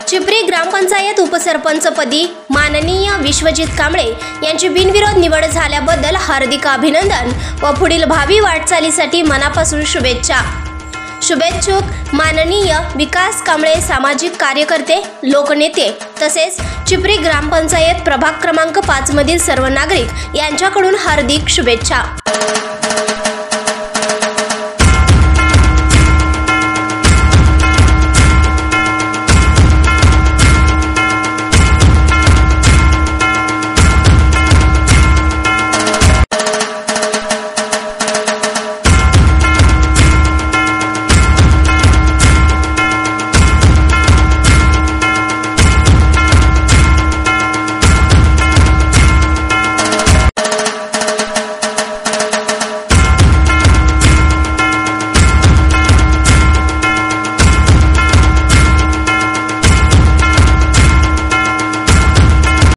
चिपरी ग्रामपंचायत उपसरपंचपदी माननीय विश्वजित कांबळे यांची बिनविरोध निवड झाल्याबद्दल हार्दिक अभिनंदन व पुढील भावी वाटचालीसाठी मनापासून शुभेच्छा। शुभेच्छुक माननीय विकास कांबळे सामाजिक कार्यकर्ते, लोकनेते तसेच चिपरी ग्रामपंचायत प्रभाग क्रमांक 5 मधील सर्व नागरिक यांच्याकडून हार्दिक शुभेच्छा।